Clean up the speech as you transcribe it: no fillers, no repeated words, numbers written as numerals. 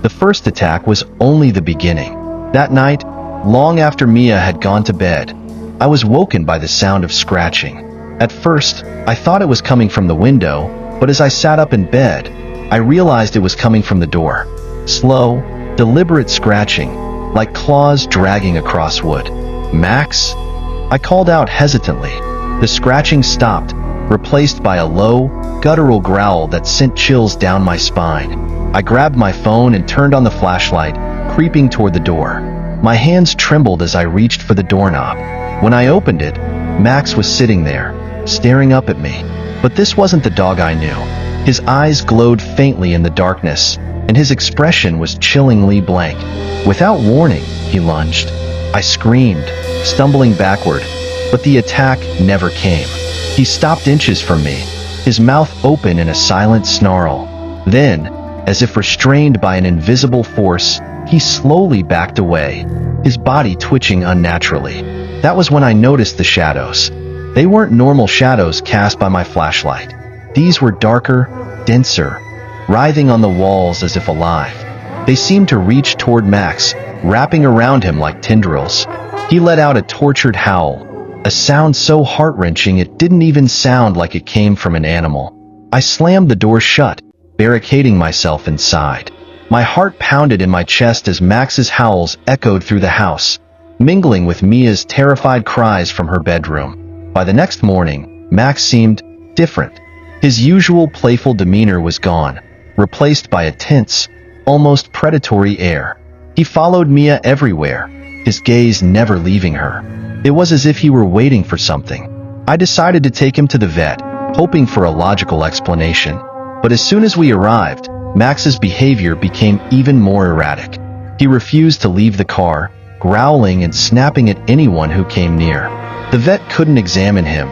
The first attack was only the beginning. That night, long after Mia had gone to bed, I was woken by the sound of scratching. At first, I thought it was coming from the window, but as I sat up in bed, I realized it was coming from the door. Slow, deliberate scratching, like claws dragging across wood. "Max?" I called out hesitantly. The scratching stopped, replaced by a low, guttural growl that sent chills down my spine. I grabbed my phone and turned on the flashlight, creeping toward the door. My hands trembled as I reached for the doorknob. When I opened it, Max was sitting there, staring up at me. But this wasn't the dog I knew. His eyes glowed faintly in the darkness, and his expression was chillingly blank. Without warning, he lunged. I screamed, stumbling backward, but the attack never came. He stopped inches from me, his mouth open in a silent snarl. Then, as if restrained by an invisible force, he slowly backed away, his body twitching unnaturally. That was when I noticed the shadows. They weren't normal shadows cast by my flashlight. These were darker, denser, writhing on the walls as if alive. They seemed to reach toward Max, wrapping around him like tendrils. He let out a tortured howl, a sound so heart-wrenching it didn't even sound like it came from an animal. I slammed the door shut, barricading myself inside. My heart pounded in my chest as Max's howls echoed through the house, mingling with Mia's terrified cries from her bedroom. By the next morning, Max seemed different. His usual playful demeanor was gone, replaced by a tense, almost predatory air. He followed Mia everywhere, his gaze never leaving her. It was as if he were waiting for something. I decided to take him to the vet, hoping for a logical explanation. But as soon as we arrived, Max's behavior became even more erratic. He refused to leave the car, growling and snapping at anyone who came near. The vet couldn't examine him,